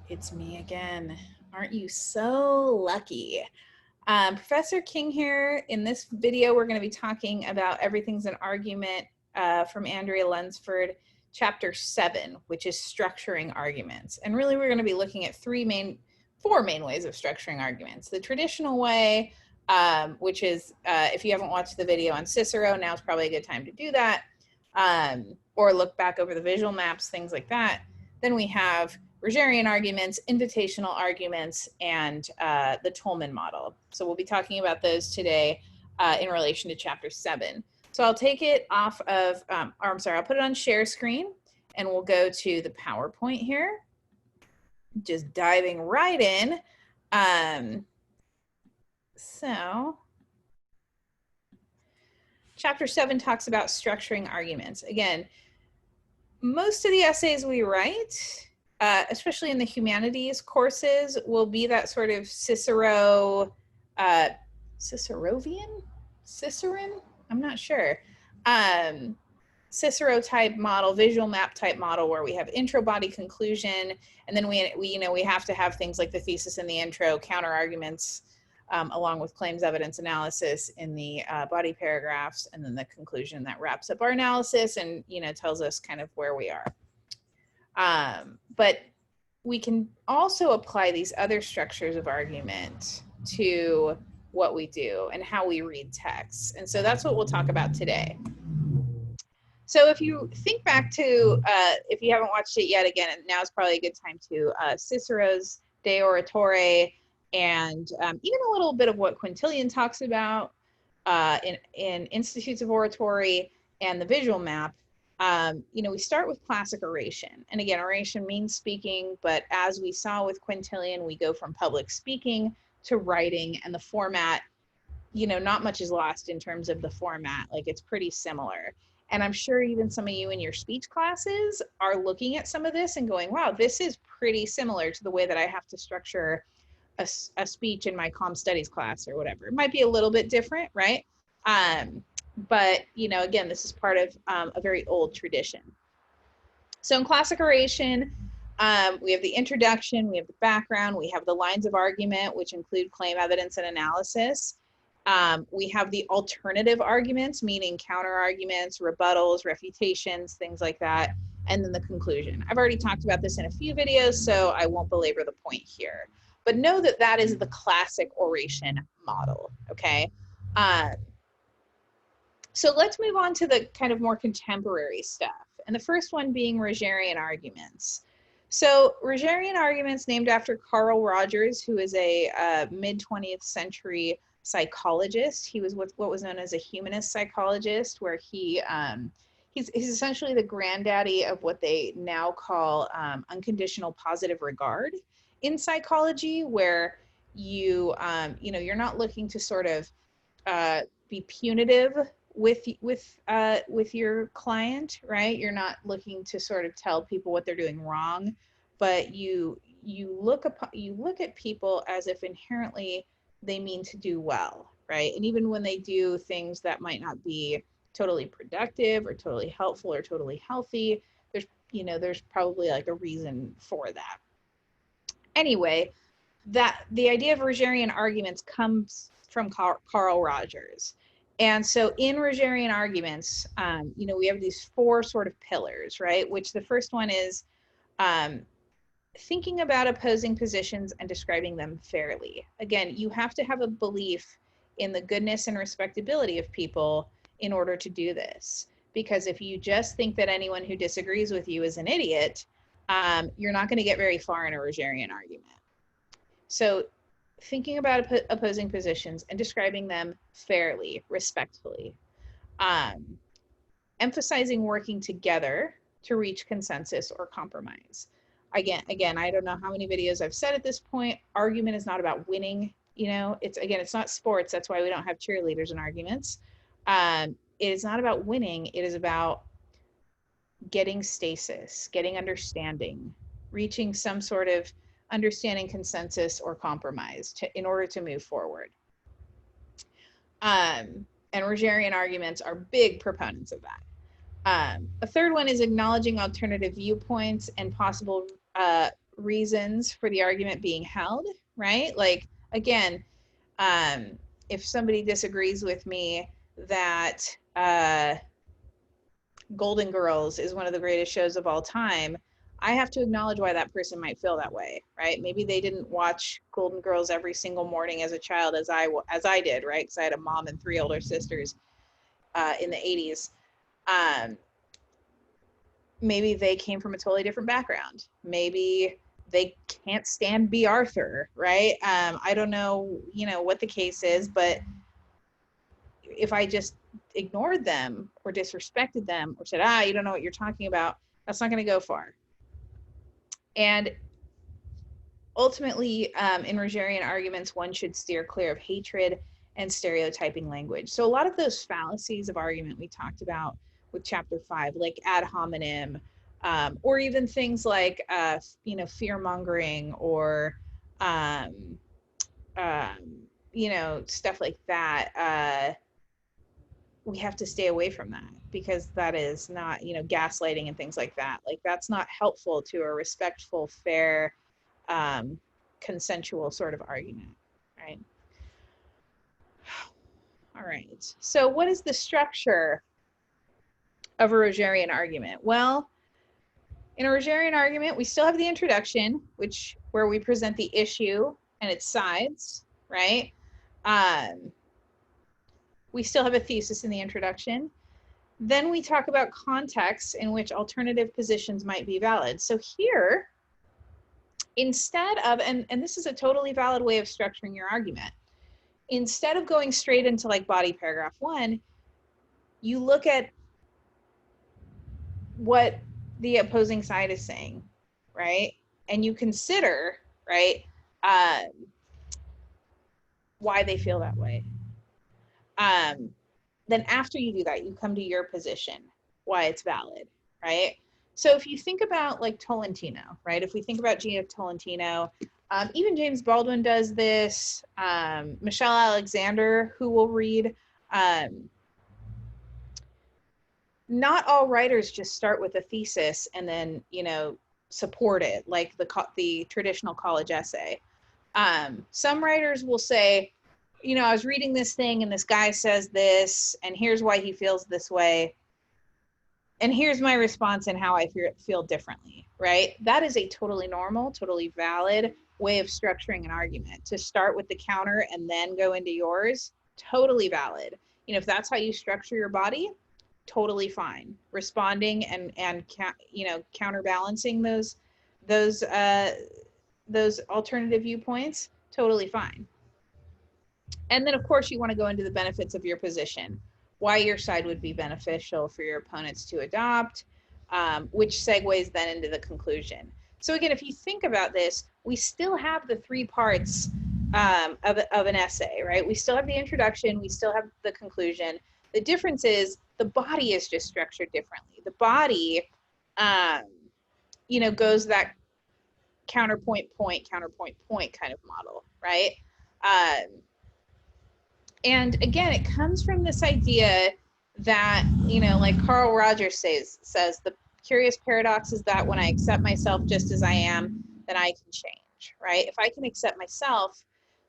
It's me again. Aren't you so lucky? Professor King here. In this video, we're going to be talking about Everything's an Argument from Andrea Lunsford, Chapter 7, which is structuring arguments. And really, we're going to be looking at four main ways of structuring arguments. The traditional way, which is, if you haven't watched the video on Cicero, now's probably a good time to do that, or look back over the visual maps, things like that. Then we have Rogerian arguments, invitational arguments, and the Toolman model. So we'll be talking about those today in relation to Chapter 7. So I'll take it off of, I'll put it on share screen, and we'll go to the PowerPoint here. Just diving right in. So Chapter 7 talks about structuring arguments. Again, most of the essays we write, especially in the humanities courses, will be that sort of Cicerovian? Ciceran? I'm not sure. Cicero type model, visual map type model, where we have intro, body, conclusion, and then we have to have things like the thesis in the intro, counter arguments, along with claims, evidence, analysis in the body paragraphs, and then the conclusion that wraps up our analysis and tells us kind of where we are. But we can also apply these other structures of argument to what we do and how we read texts. And so that's what we'll talk about today. So if you think back to, if you haven't watched it yet, again, now is probably a good time to, Cicero's De Oratore, and even a little bit of what Quintilian talks about in Institutes of Oratory and the visual map. We start with classic oration. And again, oration means speaking, but as we saw with Quintilian, we go from public speaking to writing, and the format, not much is lost in terms of the format. Like, it's pretty similar. And I'm sure even some of you in your speech classes are looking at some of this and going, wow, this is pretty similar to the way that I have to structure a speech in my comm studies class or whatever. It might be a little bit different, right? But, again, this is part of a very old tradition. So in classic oration, we have the introduction, we have the background, we have the lines of argument, which include claim, evidence, and analysis. We have the alternative arguments, meaning counter arguments, rebuttals, refutations, things like that, and then the conclusion. I've already talked about this in a few videos, so I won't belabor the point here. But know that that is the classic oration model, okay? So let's move on to the kind of more contemporary stuff. And the first one being Rogerian arguments. So Rogerian arguments, named after Carl Rogers, who is a mid-20th century psychologist. He was what was known as a humanist psychologist, where he's essentially the granddaddy of what they now call unconditional positive regard in psychology, where you're not looking to sort of be punitive with your client, right? You're not looking to sort of tell people what they're doing wrong, but you look at people as if inherently they mean to do well, right? And even when they do things that might not be totally productive or totally helpful or totally healthy, there's probably like a reason for that. Anyway, the idea of Rogerian arguments comes from Carl Rogers. And so in Rogerian arguments, we have these four sort of pillars, right? Which the first one is thinking about opposing positions and describing them fairly. Again, you have to have a belief in the goodness and respectability of people in order to do this. Because if you just think that anyone who disagrees with you is an idiot, you're not going to get very far in a Rogerian argument. So thinking about opposing positions and describing them fairly, respectfully. Emphasizing working together to reach consensus or compromise. Again, I don't know how many videos I've said at this point, argument is not about winning. It's not sports. That's why we don't have cheerleaders in arguments. It is not about winning. It is about getting stasis, getting understanding, reaching some sort of understanding, consensus, or compromise in order to move forward. And Rogerian arguments are big proponents of that. A third one is acknowledging alternative viewpoints and possible reasons for the argument being held, right? Like, again, if somebody disagrees with me that Golden Girls is one of the greatest shows of all time, I have to acknowledge why that person might feel that way, right? Maybe they didn't watch Golden Girls every single morning as a child as I did, right? Because I had a mom and 3 older sisters in the 80s. Maybe they came from a totally different background. Maybe they can't stand B. Arthur, right? I don't know, what the case is, but if I just ignored them or disrespected them or said, you don't know what you're talking about, that's not going to go far. And ultimately, in Rogerian arguments, one should steer clear of hatred and stereotyping language. So a lot of those fallacies of argument we talked about with chapter 5, like ad hominem, or even things like, fear mongering or, stuff like that. We have to stay away from that because that is not, gaslighting and things like that. Like, that's not helpful to a respectful, fair, consensual sort of argument, right? All right. So what is the structure of a Rogerian argument? Well, in a Rogerian argument, we still have the introduction, where we present the issue and its sides, right? We still have a thesis in the introduction. Then we talk about contexts in which alternative positions might be valid. So here, instead of, and this is a totally valid way of structuring your argument, instead of going straight into like body paragraph 1, you look at what the opposing side is saying, right? And you consider, right, why they feel that way. Then after you do that, you come to your position, why it's valid, right? So if you think about like Tolentino, right? If we think about Gina Tolentino, even James Baldwin does this, Michelle Alexander, who will read, not all writers just start with a thesis and then, support it like the traditional college essay. Some writers will say, I was reading this thing and this guy says this, and here's why he feels this way. And here's my response and how I feel differently, right? That is a totally normal, totally valid way of structuring an argument. To start with the counter and then go into yours, totally valid. If that's how you structure your body, totally fine. Responding and counterbalancing those alternative viewpoints, totally fine. And then, of course, you want to go into the benefits of your position, why your side would be beneficial for your opponents to adopt, which segues then into the conclusion. So again, if you think about this, we still have the 3 parts of an essay, right? We still have the introduction, we still have the conclusion. The difference is the body is just structured differently. The body, goes that counterpoint, point, counterpoint, point kind of model, right? And again, it comes from this idea that, like Carl Rogers says, the curious paradox is that when I accept myself just as I am, then I can change, right? If I can accept myself,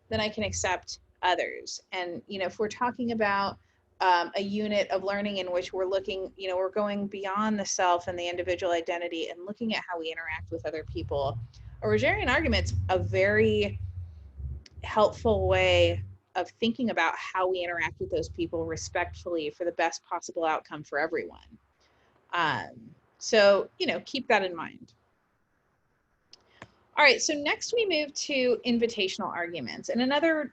then I can accept others. And, if we're talking about a unit of learning in which we're looking, we're going beyond the self and the individual identity and looking at how we interact with other people, a Rogerian argument's a very helpful way of thinking about how we interact with those people respectfully for the best possible outcome for everyone. So, keep that in mind. All right, so next we move to invitational arguments. And another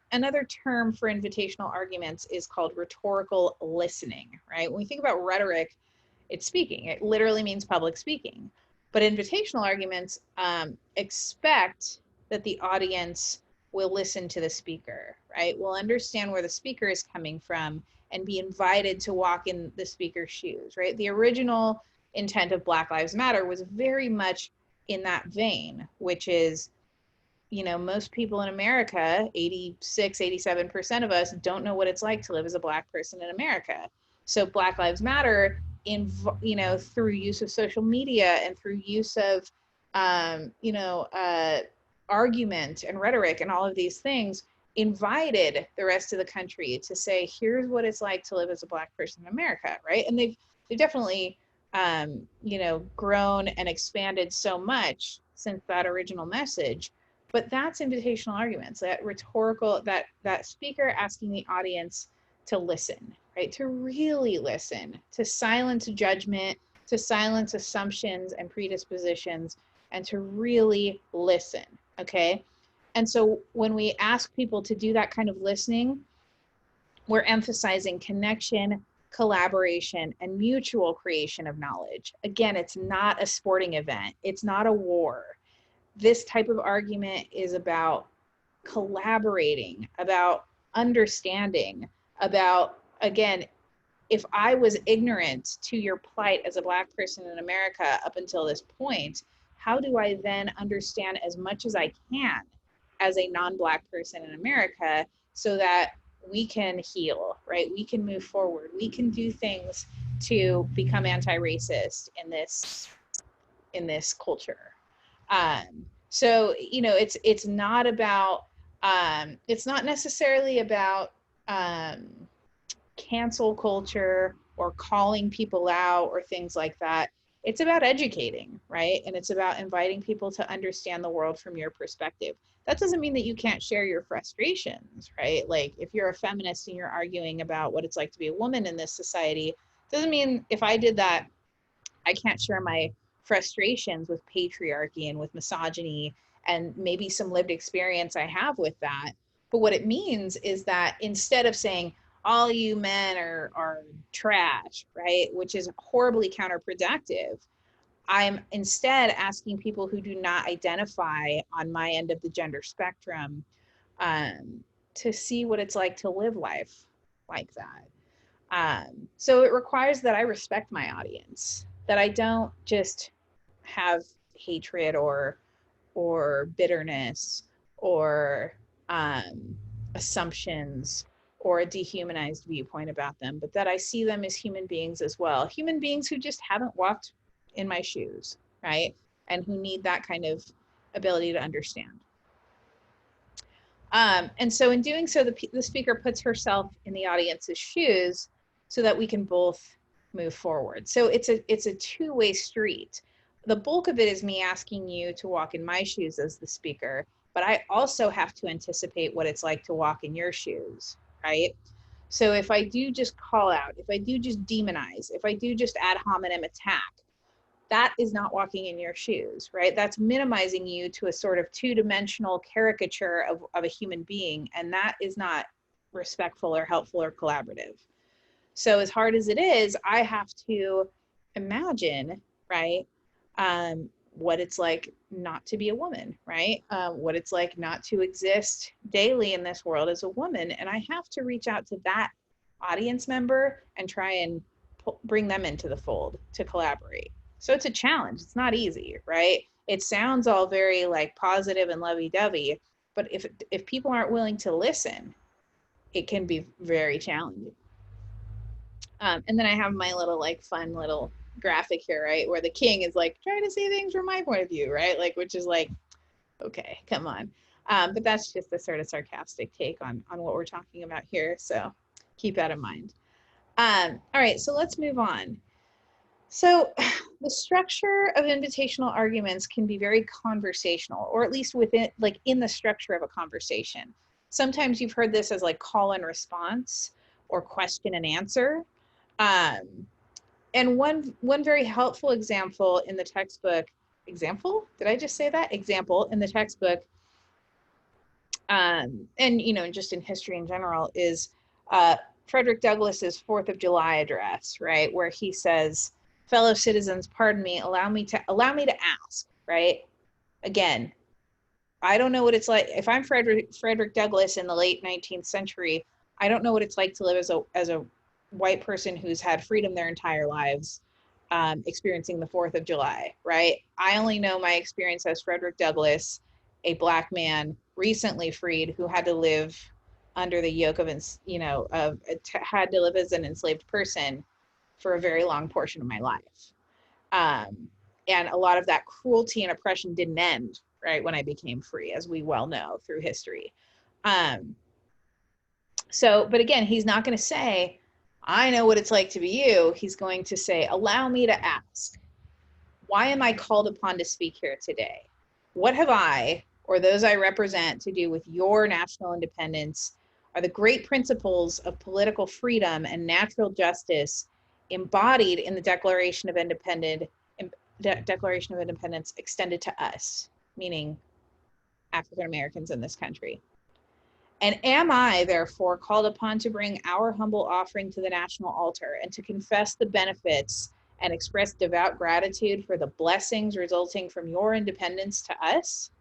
term for invitational arguments is called rhetorical listening, right? When we think about rhetoric, it's speaking. It literally means public speaking. But invitational arguments expect that the audience will listen to the speaker, right? Will understand where the speaker is coming from and be invited to walk in the speaker's shoes, right? The original intent of Black Lives Matter was very much in that vein, which is, most people in America, 86, 87% of us don't know what it's like to live as a Black person in America. So Black Lives Matter, through use of social media and through use of argument and rhetoric and all of these things, invited the rest of the country to say, here's what it's like to live as a Black person in America, right? And they've definitely grown and expanded so much since that original message. But that's invitational arguments, that rhetorical, that speaker asking the audience to listen, right? To really listen, to silence judgment, to silence assumptions and predispositions, and to really listen, okay? And so when we ask people to do that kind of listening, we're emphasizing connection, collaboration, and mutual creation of knowledge. Again, it's not a sporting event. It's not a war. This type of argument is about collaborating, about understanding, about, again, if I was ignorant to your plight as a Black person in America up until this point, how do I then understand as much as I can as a non-Black person in America so that we can heal, right? We can move forward. We can do things to become anti-racist in this culture. So, it's not about, it's not necessarily about cancel culture or calling people out or things like that. It's about educating, right? And it's about inviting people to understand the world from your perspective. That doesn't mean that you can't share your frustrations, right? Like if you're a feminist and you're arguing about what it's like to be a woman in this society, doesn't mean if I did that, I can't share my frustrations with patriarchy and with misogyny and maybe some lived experience I have with that. But what it means is that instead of saying, all you men are trash, right? Which is horribly counterproductive. I'm instead asking people who do not identify on my end of the gender spectrum to see what it's like to live life like that. So it requires that I respect my audience, that I don't just have hatred or bitterness or assumptions or a dehumanized viewpoint about them, but that I see them as human beings as well. Human beings who just haven't walked in my shoes, right? And who need that kind of ability to understand. And so in doing so, the speaker puts herself in the audience's shoes so that we can both move forward. So it's a two-way street. The bulk of it is me asking you to walk in my shoes as the speaker, but I also have to anticipate what it's like to walk in your shoes, right? So if I do just call out, if I do just demonize, if I do just ad hominem attack, that is not walking in your shoes, right? That's minimizing you to a sort of two-dimensional caricature of a human being, and that is not respectful or helpful or collaborative. So as hard as it is, I have to imagine, right, what it's like not to be a woman, right? What it's like not to exist daily in this world as a woman. And I have to reach out to that audience member and try and bring them into the fold to collaborate. So it's a challenge. It's not easy, right? It sounds all very like positive and lovey-dovey, but if people aren't willing to listen, it can be very challenging. And then I have my little like fun little graphic here, right, where the king is like trying to see things from my point of view, right, like, which is like, okay, come on. But that's just a sort of sarcastic take on what we're talking about here, so keep that in mind. All right, so let's move on. So the structure of invitational arguments can be very conversational, or at least within, like in the structure of a conversation. Sometimes you've heard this as like call and response or question and answer. And one very helpful example in the textbook, did I just say that? Example in the textbook, and just in history in general, is Frederick Douglass's 4th of July address, right? Where he says, fellow citizens, pardon me, allow me to ask, right? Again, I don't know what it's like. If I'm Frederick Douglass in the late 19th century, I don't know what it's like to live as a white person who's had freedom their entire lives, experiencing the 4th of July, right? I only know my experience as Frederick Douglass, a Black man recently freed who had to live under the yoke of, had to live as an enslaved person for a very long portion of my life. And a lot of that cruelty and oppression didn't end, right, when I became free, as we well know through history. But again, he's not going to say, I know what it's like to be you. He's going to say, allow me to ask, why am I called upon to speak here today? What have I, or those I represent, to do with your national independence? Are the great principles of political freedom and natural justice embodied in the Declaration of Independence extended to us, meaning African Americans in this country? And am I, therefore, called upon to bring our humble offering to the national altar and to confess the benefits and express devout gratitude for the blessings resulting from your independence to us?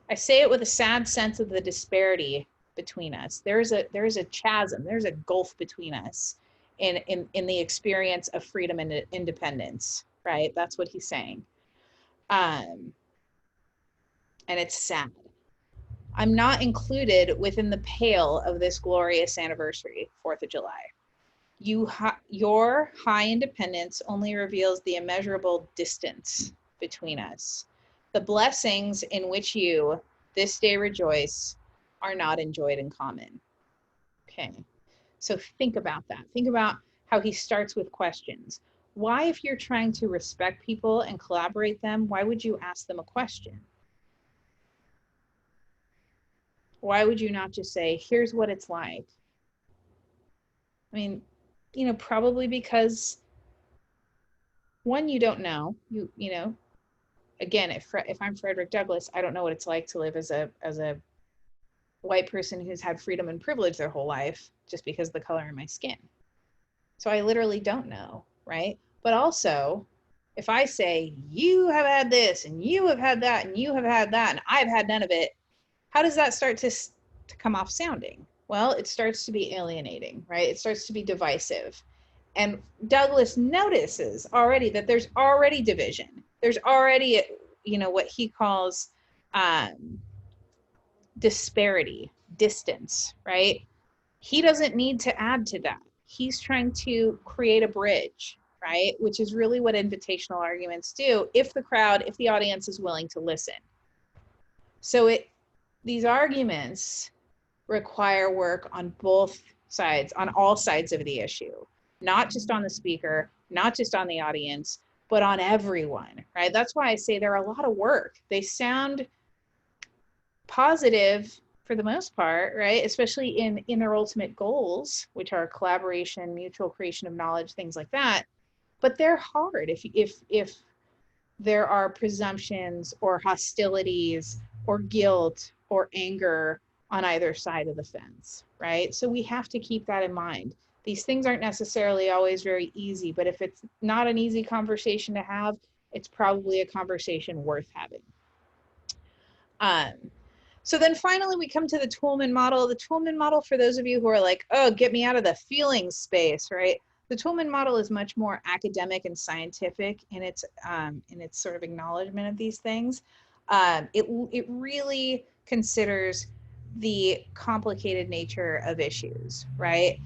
I say it with a sad sense of the disparity between us. There is a chasm, there's a gulf between us in the experience of freedom and independence, right? That's what he's saying. And it's sad. I'm not included within the pale of this glorious anniversary, 4th of July. Your high independence only reveals the immeasurable distance between us. The blessings in which you this day rejoice are not enjoyed in common. Okay, so think about that. Think about how he starts with questions. Why, if you're trying to respect people and collaborate them, why would you ask them a question? Why would you not just say, here's what it's like? I mean, probably because, one, you don't know. You know, again, if I'm Frederick Douglass, I don't know what it's like to live as a white person who's had freedom and privilege their whole life just because of the color of my skin. So I literally don't know, right? But also, if I say, you have had this, and you have had that, and you have had that, and I've had none of it, how does that start to come off sounding? Well, it starts to be alienating, right? It starts to be divisive. And Douglass notices already that there's already division. There's already, what he calls disparity, distance, right? He doesn't need to add to that. He's trying to create a bridge, right? Which is really what invitational arguments do if the audience is willing to listen. So these arguments require work on both sides, on all sides of the issue, not just on the speaker, not just on the audience, but on everyone, right? That's why I say they're a lot of work. They sound positive for the most part, right? Especially in their ultimate goals, which are collaboration, mutual creation of knowledge, things like that. But they're hard if there are presumptions or hostilities or guilt or anger on either side of the fence, right? So we have to keep that in mind. These things aren't necessarily always very easy, but if it's not an easy conversation to have, it's probably a conversation worth having. So then finally we come to the Toolman Model. The Toolman Model, for those of you who are like, oh, get me out of the feelings space, right? The Toolman Model is much more academic and scientific in its sort of acknowledgement of these things. It really considers the complicated nature of issues, right?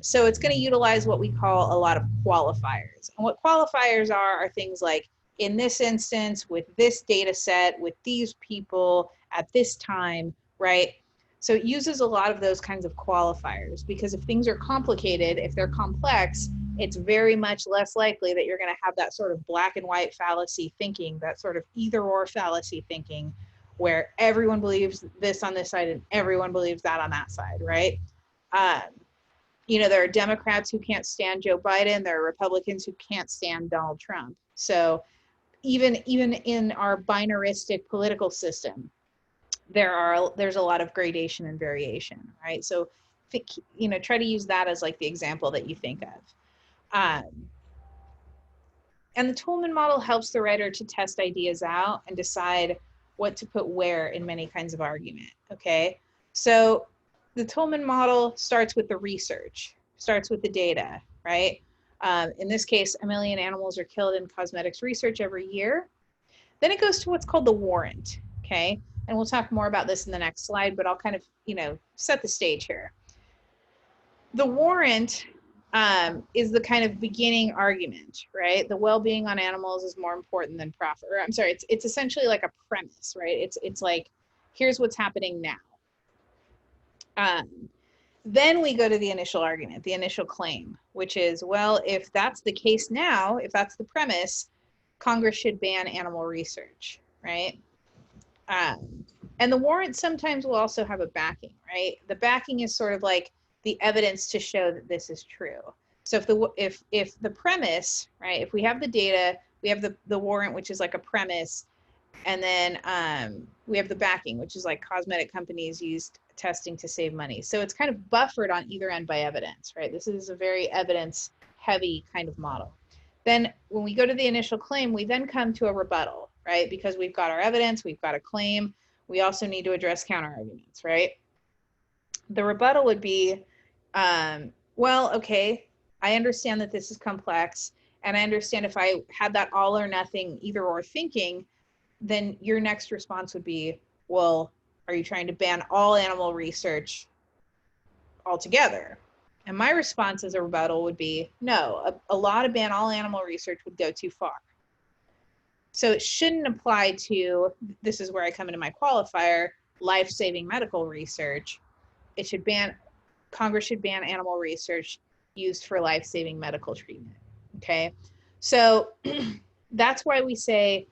So it's going to utilize what we call a lot of qualifiers. And what qualifiers are things like, in this instance, with this data set, with these people, at this time, right? So it uses a lot of those kinds of qualifiers, because if things are complicated, if they're complex, it's very much less likely that you're going to have that sort of black and white fallacy thinking, that sort of either or fallacy thinking, where everyone believes this on this side and everyone believes that on that side, right? There are Democrats who can't stand Joe Biden. There are Republicans who can't stand Donald Trump. So even in our binaristic political system, there's a lot of gradation and variation, right? So try to use that as like the example that you think of. And the Toolman Model helps the writer to test ideas out and decide what to put where in many kinds of argument, okay? So the Toolman Model starts with the research, starts with the data, right? In this case, 1 million animals are killed in cosmetics research every year. Then it goes to what's called the warrant, okay? And we'll talk more about this in the next slide, but I'll kind of, set the stage here. The warrant is the kind of beginning argument, right? The well-being on animals is more important than profit. Or I'm sorry, it's essentially like a premise, right? It's like, here's what's happening now. Then we go to the initial argument, the initial claim, which is, well, if that's the case now, if that's the premise, Congress should ban animal research, right? And the warrant sometimes will also have a backing, right? The backing is sort of like the evidence to show that this is true. So if the premise, right, if we have the data, we have the warrant, which is like a premise, and then we have the backing, which is like cosmetic companies used testing to save money. So it's kind of buffered on either end by evidence, right? This is a very evidence-heavy kind of model. Then when we go to the initial claim, we then come to a rebuttal, right? Because we've got our evidence, we've got a claim, we also need to address counter-arguments, right? The rebuttal would be, well, okay, I understand that this is complex, and I understand if I had that all or nothing, either or thinking, then your next response would be, well, are you trying to ban all animal research altogether? And my response as a rebuttal would be, no, a law to ban all animal research would go too far. So it shouldn't apply to, this is where I come into my qualifier, life-saving medical research. It should ban, Congress should ban animal research used for life-saving medical treatment, okay? So that's why we say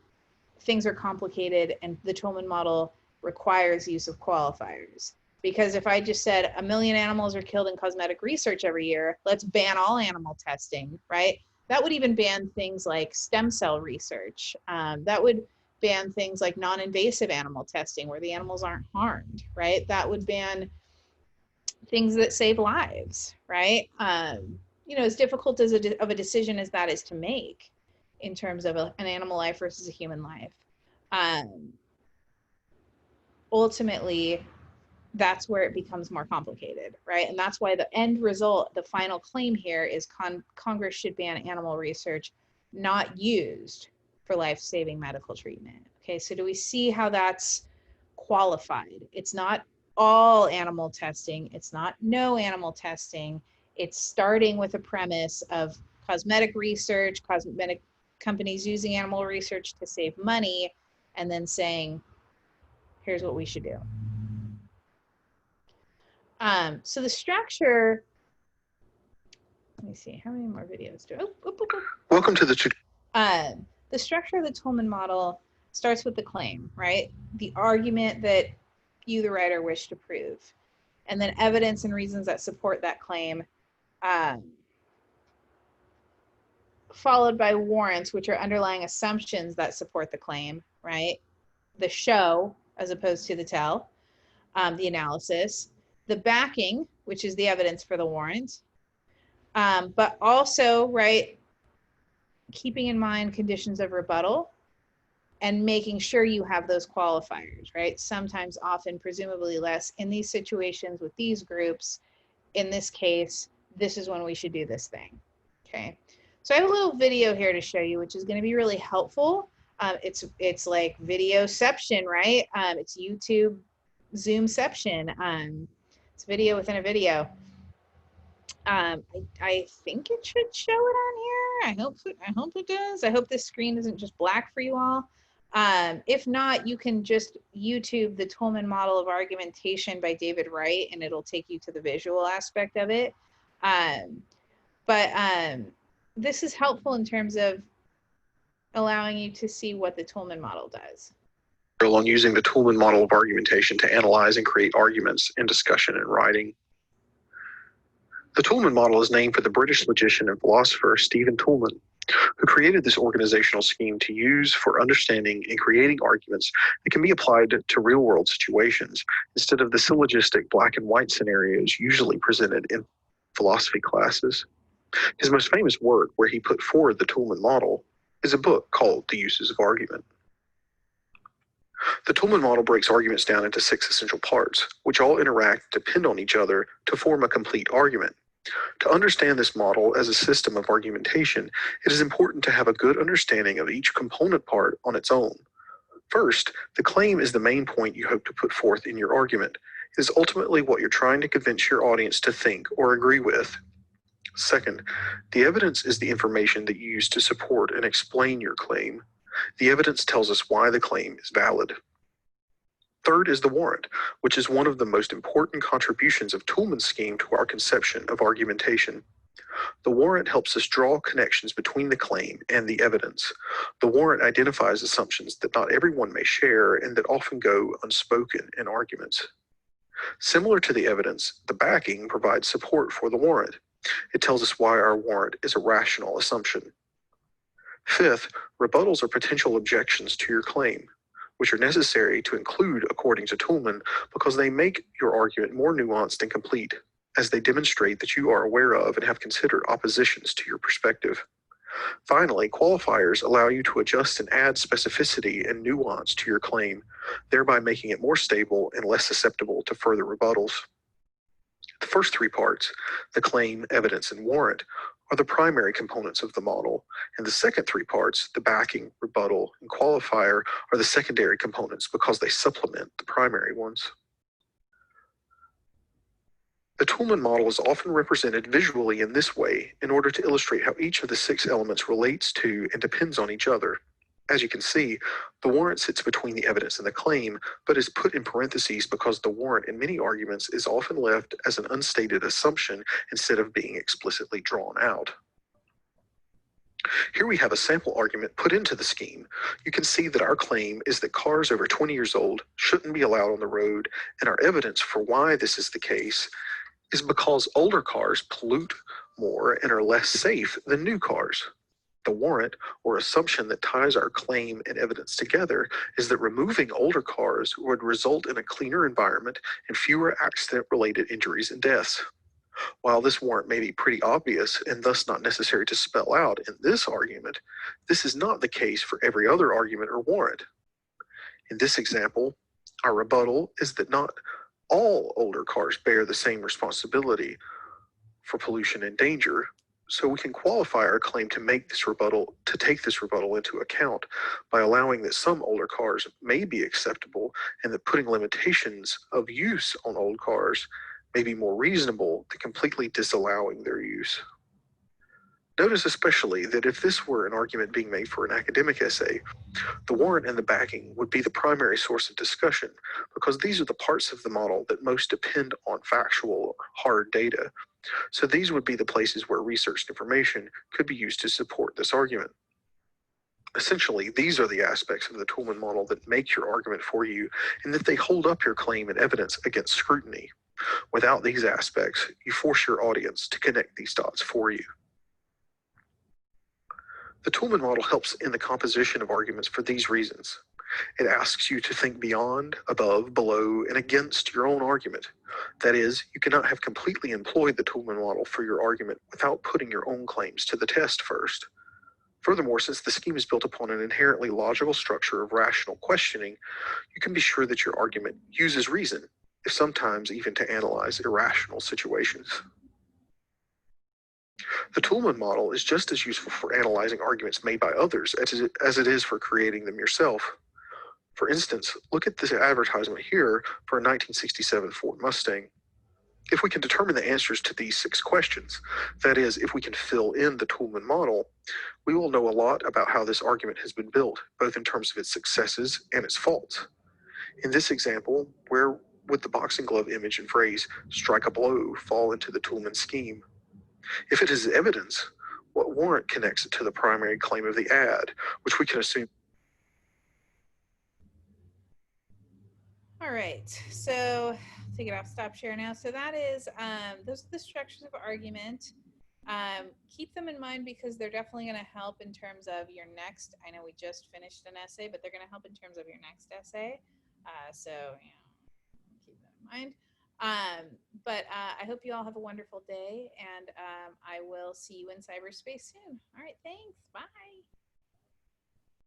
things are complicated and the Toolman model requires use of qualifiers. Because if I just said 1 million animals are killed in cosmetic research every year, let's ban all animal testing, right? That would even ban things like stem cell research. That would ban things like non-invasive animal testing where the animals aren't harmed, right? That would ban things that save lives, right? You know, as difficult as of a decision as that is to make in terms of an animal life versus a human life. Ultimately, that's where it becomes more complicated, right? And that's why the end result, the final claim here is Congress should ban animal research not used for life-saving medical treatment. Okay, so do we see how that's qualified? It's not all animal testing. It's not no animal testing. It's starting with a premise of cosmetic research, cosmetic companies using animal research to save money, and then saying, here's what we should do. So the structure, let me see, how many more videos do I, Welcome to the structure of the Toolman model starts with the claim, right? The argument that you, the writer, wish to prove. And then evidence and reasons that support that claim, followed by warrants, which are underlying assumptions that support the claim, right? The show, as opposed to the tell, the analysis, the backing, which is the evidence for the warrant, but also, right, keeping in mind conditions of rebuttal and making sure you have those qualifiers, right? Sometimes, often, presumably less. In these situations with these groups, in this case, this is when we should do this thing, okay? So I have a little video here to show you, which is gonna be really helpful. It's like videoception, right? It's YouTube Zoomception. It's video within a video. I think it should show it on here. I hope it does. I hope this screen isn't just black for you all. If not, you can just YouTube the Toolman Model of Argumentation by David Wright, and it'll take you to the visual aspect of it. This is helpful in terms of allowing you to see what the Toolman model does. On using the Toolman model of argumentation to analyze and create arguments in discussion and writing. The Toolman model is named for the British logician and philosopher Stephen Toolman, who created this organizational scheme to use for understanding and creating arguments that can be applied to real-world situations instead of the syllogistic black and white scenarios usually presented in philosophy classes. His most famous work, where he put forward the Toolman model, is a book called The Uses of Argument. The Toolman model breaks arguments down into 6 essential parts, which all interact and depend on each other to form a complete argument. To understand this model as a system of argumentation, it is important to have a good understanding of each component part on its own. First, the claim is the main point you hope to put forth in your argument. It is ultimately what you're trying to convince your audience to think or agree with. Second, the evidence is the information that you use to support and explain your claim. The evidence tells us why the claim is valid. Third is the warrant, which is one of the most important contributions of Toolman's scheme to our conception of argumentation. The warrant helps us draw connections between the claim and the evidence. The warrant identifies assumptions that not everyone may share and that often go unspoken in arguments. Similar to the evidence, the backing provides support for the warrant. It tells us why our warrant is a rational assumption. Fifth, rebuttals are potential objections to your claim, which are necessary to include according to Toolman because they make your argument more nuanced and complete, as they demonstrate that you are aware of and have considered oppositions to your perspective. Finally, qualifiers allow you to adjust and add specificity and nuance to your claim, thereby making it more stable and less susceptible to further rebuttals. The first three parts, the claim, evidence, and warrant, are the primary components of the model, and the second three parts, the backing, rebuttal, and qualifier, are the secondary components because they supplement the primary ones. The Toolman model is often represented visually in this way in order to illustrate how each of the 6 elements relates to and depends on each other. As you can see, the warrant sits between the evidence and the claim, but is put in parentheses because the warrant in many arguments is often left as an unstated assumption instead of being explicitly drawn out. Here we have a sample argument put into the scheme. You can see that our claim is that cars over 20 years old shouldn't be allowed on the road, and our evidence for why this is the case is because older cars pollute more and are less safe than new cars. The warrant, or assumption that ties our claim and evidence together, is that removing older cars would result in a cleaner environment and fewer accident-related injuries and deaths. While this warrant may be pretty obvious and thus not necessary to spell out in this argument, this is not the case for every other argument or warrant. In this example, our rebuttal is that not all older cars bear the same responsibility for pollution and danger, so we can qualify our claim to take this rebuttal into account by allowing that some older cars may be acceptable and that putting limitations of use on old cars may be more reasonable than completely disallowing their use. Notice especially that if this were an argument being made for an academic essay, the warrant and the backing would be the primary source of discussion because these are the parts of the model that most depend on factual or hard data. So these would be the places where researched information could be used to support this argument. Essentially, these are the aspects of the Toolman model that make your argument for you and that they hold up your claim and evidence against scrutiny. Without these aspects, you force your audience to connect these dots for you. The Toolman model helps in the composition of arguments for these reasons. It asks you to think beyond, above, below, and against your own argument. That is, you cannot have completely employed the Toolman model for your argument without putting your own claims to the test first. Furthermore, since the scheme is built upon an inherently logical structure of rational questioning, you can be sure that your argument uses reason, if sometimes even to analyze irrational situations. The Toolman model is just as useful for analyzing arguments made by others as it is for creating them yourself. For instance, look at this advertisement here for a 1967 Ford Mustang. If we can determine the answers to these 6 questions, that is, if we can fill in the Toolman model, we will know a lot about how this argument has been built, both in terms of its successes and its faults. In this example, where would the boxing glove image and phrase, "strike a blow," fall into the Toolman scheme? If it is evidence, what warrant connects it to the primary claim of the ad, which we can assume. All right, so take it off stop share now. So that is, those are the structures of argument. Keep them in mind because they're definitely going to help in terms of your next, I know we just finished an essay, but they're going to help in terms of your next essay. So, keep that in mind. But I hope you all have a wonderful day, and I will see you in cyberspace soon. All right, thanks. Bye.